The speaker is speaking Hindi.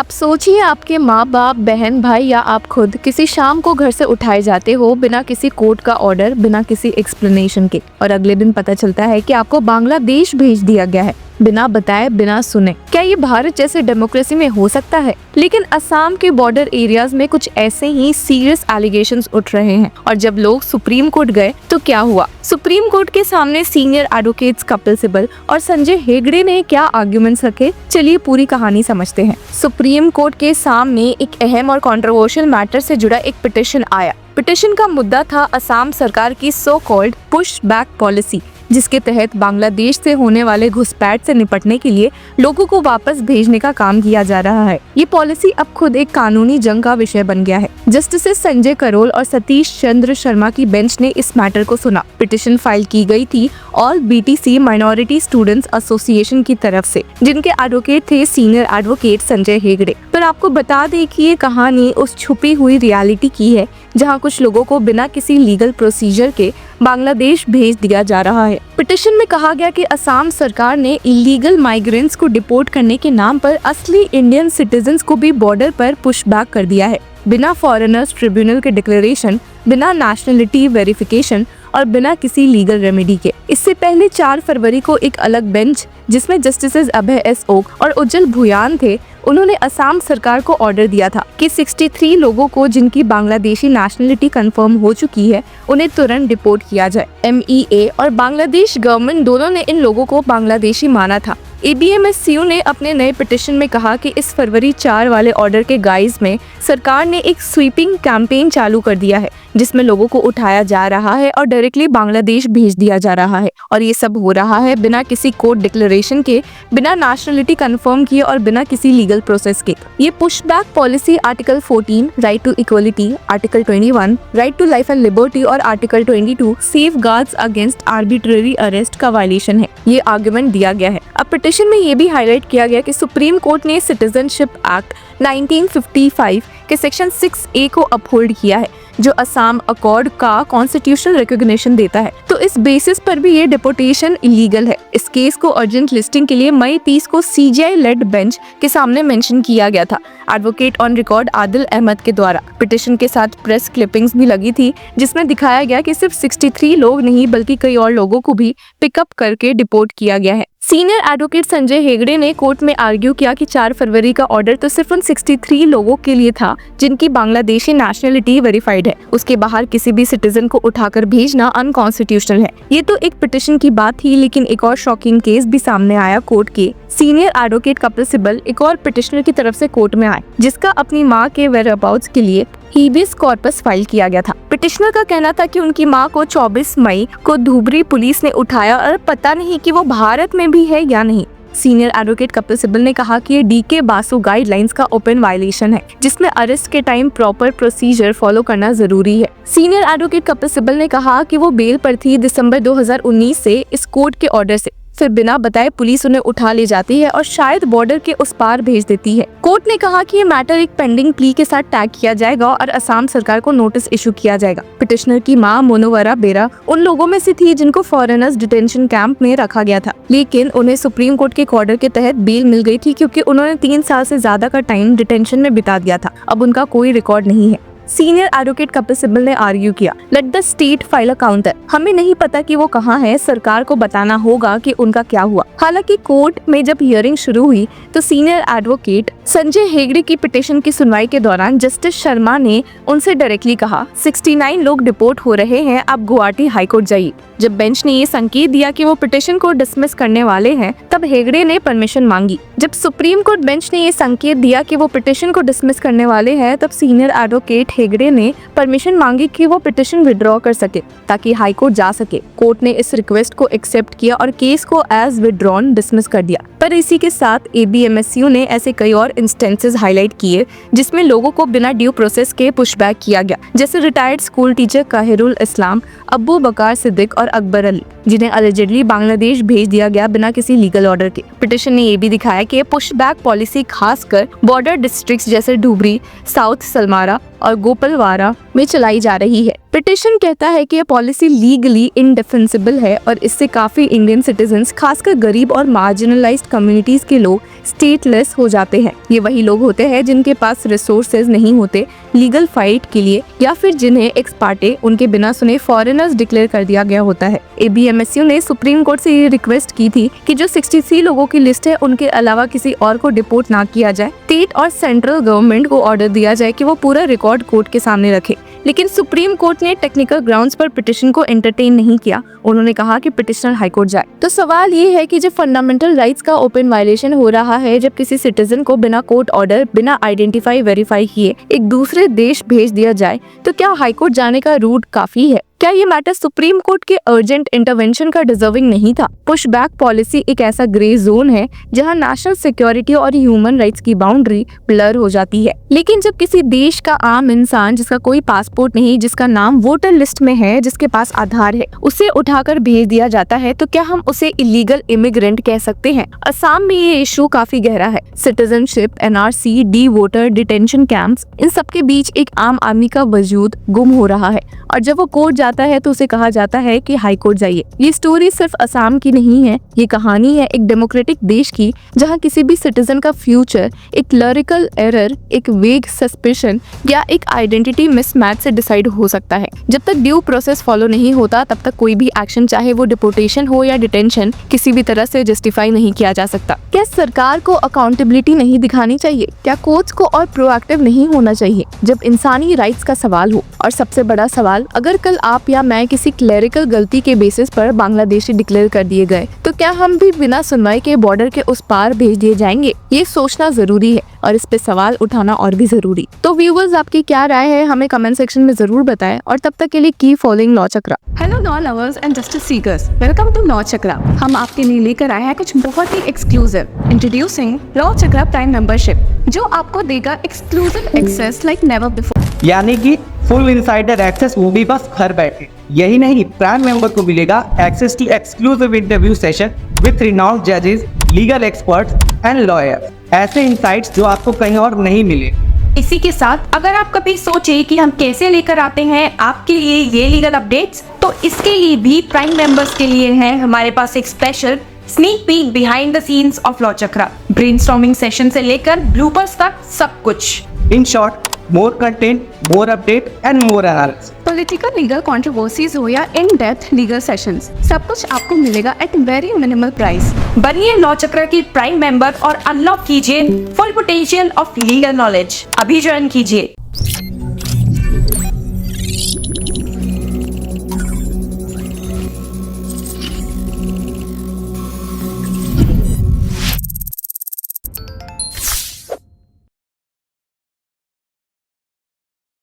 आप सोचिए, आपके माँ बाप, बहन, भाई या आप खुद किसी शाम को घर से उठाए जाते हो बिना किसी कोर्ट का ऑर्डर, बिना किसी एक्सप्लेनेशन के, और अगले दिन पता चलता है कि आपको बांग्लादेश भेज दिया गया है, बिना बताए, बिना सुने। क्या ये भारत जैसे डेमोक्रेसी में हो सकता है? लेकिन असम के बॉर्डर एरियाज में कुछ ऐसे ही सीरियस एलिगेशंस उठ रहे हैं। और जब लोग सुप्रीम कोर्ट गए तो क्या हुआ? सुप्रीम कोर्ट के सामने सीनियर एडवोकेट्स कपिल सिब्बल और संजय हेगड़े ने क्या आर्ग्यूमेंट्स रखे, चलिए पूरी कहानी समझते हैं। सुप्रीम कोर्ट के सामने एक अहम और कंट्रोवर्शियल मैटर से जुड़ा एक पिटीशन आया। पिटीशन का मुद्दा था असम सरकार की so called push back policy, जिसके तहत बांग्लादेश से होने वाले घुसपैठ से निपटने के लिए लोगों को वापस भेजने का काम किया जा रहा है। ये पॉलिसी अब खुद एक कानूनी जंग का विषय बन गया है। जस्टिस संजय करोल और सतीश चंद्र शर्मा की बेंच ने इस मैटर को सुना। पिटीशन फाइल की गई थी all BTC minority students association की तरफ से, जिनके एडवोकेट थे सीनियर एडवोकेट संजय हेगड़े। पर आपको बता दें कि ये कहानी उस छुपी हुई रियलिटी की है जहां कुछ लोगों को बिना किसी लीगल प्रोसीजर के बांग्लादेश भेज दिया जा रहा है। पिटीशन में कहा गया कि असम सरकार ने इलीगल माइग्रेंट्स को डिपोर्ट करने के नाम पर असली इंडियन सिटीजन्स को भी बॉर्डर पर पुश बैक कर दिया है, बिना फॉरेनर्स ट्रिब्यूनल के डिक्लेरेशन, बिना नेशनलिटी वेरिफिकेशन और बिना किसी लीगल रेमेडी के। इससे पहले 4 फरवरी को एक अलग बेंच, जिसमें जस्टिसेस अभय एस ओक और उज्जवल भुयान थे, उन्होंने असम सरकार को ऑर्डर दिया था कि 63 लोगों को जिनकी बांग्लादेशी नेशनलिटी कंफर्म हो चुकी है, उन्हें तुरंत डिपोर्ट किया जाए। MEA और बांग्लादेश गवर्नमेंट दोनों ने इन लोगों को बांग्लादेशी माना था। ABMSCU ने अपने नए पिटीशन में कहा कि इस फरवरी 4 वाले ऑर्डर के गाइज में सरकार ने एक स्वीपिंग कैंपेन चालू कर दिया है, जिसमें लोगों को उठाया जा रहा है और डायरेक्टली बांग्लादेश भेज दिया जा रहा है। और ये सब हो रहा है बिना किसी कोर्ट डिक्लेरेशन के, बिना नेशनलिटी कंफर्म किए और बिना किसी लीगल प्रोसेस के। ये push back policy article 14 right to equality, article 21 right to life and liberty और article 22 safeguards against arbitrary arrest का वायलेशन है। ये आर्गुमेंट दिया गया है। अब पिटीशन में ये भी हाईलाइट किया गया कि सुप्रीम कोर्ट ने सिटीजनशिप एक्ट 1955 के सेक्शन 6A को अपहोल्ड किया है, जो असम अकॉर्ड का कॉन्स्टिट्यूशनल रिकॉग्निशन देता है। तो इस बेसिस पर भी ये डिपोर्टेशन इलीगल है। इस केस को अर्जेंट लिस्टिंग के लिए मई 30 को CJI लेड बेंच के सामने मेंशन किया गया था, advocate on record Adil Ahmad के द्वारा। पिटीशन के साथ प्रेस क्लिपिंग्स भी लगी थी, जिसमें दिखाया गया कि सिर्फ 63 लोग नहीं बल्कि कई और लोगों को भी पिकअप करके डिपोर्ट किया गया है। सीनियर एडवोकेट संजय हेगड़े ने कोर्ट में आर्ग्यू किया कि 4 फरवरी का ऑर्डर तो सिर्फ उन 63 लोगों के लिए था जिनकी बांग्लादेशी नेशनलिटी वेरीफाइड है। उसके बाहर किसी भी सिटीजन को उठाकर भेजना अनकॉन्स्टिट्यूशनल है। ये तो एक पिटीशन की बात थी, लेकिन एक और शॉकिंग केस भी सामने आया कोर्ट के। सीनियर एडवोकेट कपिल सिब्बल एक और पिटिशनर की तरफ से कोर्ट में आए, जिसका अपनी मां के वेयरअबाउट्स के लिए हीबियस कॉर्पस फाइल किया गया था। पिटिशनर का कहना था कि उनकी मां को 24 मई को धुबरी पुलिस ने उठाया और पता नहीं कि वो भारत में भी है या नहीं। सीनियर एडवोकेट कपिल सिब्बल ने कहा कि ये DK बासु गाइडलाइंस का ओपन वायलेशन है, जिसमें अरेस्ट के टाइम प्रॉपर प्रोसीजर फॉलो करना जरूरी है। सीनियर एडवोकेट कपिल सिब्बल ने कहा कि वो बेल पर थी दिसंबर 2019 से इस कोर्ट के ऑर्डर से, फिर बिना बताए पुलिस उन्हें उठा ले जाती है और शायद बॉर्डर के उस पार भेज देती है। कोर्ट ने कहा कि ये मैटर एक पेंडिंग प्ली के साथ टैग किया जाएगा और असम सरकार को नोटिस इशू किया जाएगा। पिटिशनर की मां मोनोवरा बेरा उन लोगों में से थी जिनको फॉरेनर्स डिटेंशन कैंप में रखा गया था, लेकिन उन्हें सुप्रीम कोर्ट के ऑर्डर के तहत बेल मिल गई थी क्योंकि उन्होंने 3 साल से ज्यादा का टाइम डिटेंशन में बिता दिया था। अब उनका कोई रिकॉर्ड नहीं है। सीनियर एडवोकेट कपिल सिब्बल ने आर्ग्यू किया, let the state file a counter. हमें नहीं पता कि वो कहाँ है, सरकार को बताना होगा कि उनका क्या हुआ। हालांकि कोर्ट में जब हियरिंग शुरू हुई तो सीनियर एडवोकेट संजय हेगड़े की पिटीशन की सुनवाई के दौरान जस्टिस शर्मा ने उनसे डायरेक्टली कहा, 69 लोग डिपोर्ट हो रहे हैं, आप गुवाहाटी हाईकोर्ट जाइए। जब बेंच ने ये संकेत दिया कि वो पिटीशन को डिसमिस करने वाले हैं, तब हेगड़े ने परमिशन मांगी। जब सुप्रीम कोर्ट बेंच ने ये संकेत दिया कि वो पिटीशन को डिसमिस करने वाले हैं, तब सीनियर एडवोकेट हेगड़े ने परमिशन मांगी कि वो पिटीशन विड्रॉ कर सके ताकि हाई कोर्ट जा सके। कोर्ट ने इस रिक्वेस्ट को एक्सेप्ट किया और केस को एज विड्रॉन डिसमिस कर दिया। पर इसी के साथ ABMSCU ने ऐसे कई और इंस्टेंसेस हाईलाइट किए जिसमें लोगों को बिना ड्यू प्रोसेस के पुशबैक किया गया, जैसे रिटायर्ड स्कूल टीचर काहिरुल इस्लाम, अब्बू बकार सिद्दीक और अकबर अली, जिन्हें अलिजेडली बांग्लादेश भेज दिया गया बिना किसी लीगल ऑर्डर के। पिटीशन ने ये भी दिखाया कि पुशबैक पॉलिसी खासकर बॉर्डर डिस्ट्रिक्ट्स जैसे धुबरी, साउथ सलमारा और गोपालवारा में चलाई जा रही है। पिटिशन कहता है कि यह पॉलिसी लीगली इंडिफेंसिबल है और इससे काफी इंडियन सिटीजन्स, खासकर गरीब और मार्जिनलाइज्ड कम्युनिटीज के लोग स्टेटलेस हो जाते हैं। ये वही लोग होते हैं जिनके पास रिसोर्सेज नहीं होते लीगल फाइट के लिए, या फिर जिन्हें एक्स पार्टे उनके बिना सुने फॉरेनर्स डिक्लेयर कर दिया गया होता है। ABMSU ने सुप्रीम कोर्ट से ये रिक्वेस्ट की थी कि जो 63 लोगों की लिस्ट है उनके अलावा किसी और को डिपोर्ट ना किया जाए। स्टेट और सेंट्रल गवर्नमेंट को ऑर्डर दिया जाए कि वो पूरा रिकॉर्ड कोर्ट के सामने रखे, लेकिन सुप्रीम कोर्ट ने टेक्निकल ग्राउंड्स पर पिटिशन को एंटरटेन नहीं किया। उन्होंने कहा कि पिटिशनर हाईकोर्ट जाए। तो सवाल ये है कि जब फंडामेंटल राइट्स का ओपन वायलेशन हो रहा है, जब किसी सिटीजन को बिना कोर्ट ऑर्डर, बिना आइडेंटिफाई वेरीफाई किए एक दूसरे देश भेज दिया जाए, तो क्या हाईकोर्ट जाने का रूट काफी है? क्या ये मैटर सुप्रीम कोर्ट के अर्जेंट इंटरवेंशन का डिजर्विंग नहीं था? पुशबैक पॉलिसी एक ऐसा ग्रे जोन है जहां नेशनल सिक्योरिटी और ह्यूमन राइट्स की बाउंड्री ब्लर हो जाती है। लेकिन जब किसी देश का आम इंसान जिसका कोई पासपोर्ट नहीं, जिसका नाम वोटर लिस्ट में है, जिसके पास आधार है, उसे उठाकर भेज दिया जाता है, तो क्या हम उसे इलीगल इमिग्रेंट कह सकते हैं? असम में ये इशू काफी गहरा है। Citizenship, NRC, D voter, detention camps, इन सबके बीच एक आम आदमी का वजूद गुम हो रहा है, और जब वो कोर्ट जाता है तो उसे कहा जाता है कि हाई कोर्ट जाइए। ये स्टोरी सिर्फ असम की नहीं है, ये कहानी है एक डेमोक्रेटिक देश की जहां किसी भी सिटीजन का फ्यूचर एक क्लरिकल एरर, एक वेग सस्पिशन या एक आइडेंटिटी मिसमैच से डिसाइड हो सकता है। जब तक ड्यू प्रोसेस फॉलो नहीं होता तब तक कोई भी एक्शन, चाहे वो डिपोर्टेशन हो या डिटेंशन, किसी भी तरह से जस्टिफाई नहीं किया जा सकता। क्या सरकार को अकाउंटेबिलिटी नहीं दिखानी चाहिए? क्या कोर्ट्स को और प्रोएक्टिव नहीं होना चाहिए जब इंसानी राइट्स का सवाल हो? और सबसे बड़ा सवाल, अगर कल आप या मैं किसी क्लरिकल गलती के बेसिस पर बांग्लादेशी डिक्लेयर कर दिए गए, तो क्या हम भी बिना सुनवाई के बॉर्डर के उस पार भेज दिए जाएंगे? ये सोचना जरूरी है और इस पे सवाल उठाना और भी जरूरी। तो व्यूअर्स, आपकी क्या राय है हमें कमेंट सेक्शन में जरूर बताएं, और तब तक के लिए keep following Law Chakra. Hello law lovers and justice seekers, welcome to Law Chakra. हम आपके लिए लेकर आए हैं कुछ बहुत ही exclusive. Introducing Law Chakra prime membership, जो आपको देगा exclusive access like never before, यानी कि फुल इनसाइडर एक्सेस, वो भी बस घर बैठे। यही नहीं, प्राइम मेंबर को मिलेगा access to exclusive interview session with renowned जजेस, लीगल एक्सपर्ट्स एंड लॉयर्स। ऐसे इनसाइट्स जो आपको कहीं और नहीं मिले। इसी के साथ अगर आप कभी सोचे कि हम कैसे लेकर आते हैं आपके लिए ये लीगल अपडेट्स, तो इसके लिए भी प्राइम मेंबर्स के लिए है हमारे पास एक special sneak peek behind the scenes of law chakra. Brainstorming session से लेकर ब्लूपर्स तक सब कुछ। In short, more content, more update and more analysis. Political legal controversies हो या इन डेप्थ लीगल सेशंस, सब कुछ आपको मिलेगा एट वेरी मिनिमल प्राइस। बनिए लॉ चक्र की प्राइम मेंबर और अनलॉक कीजिए full potential of legal knowledge. अभी ज्वाइन कीजिए।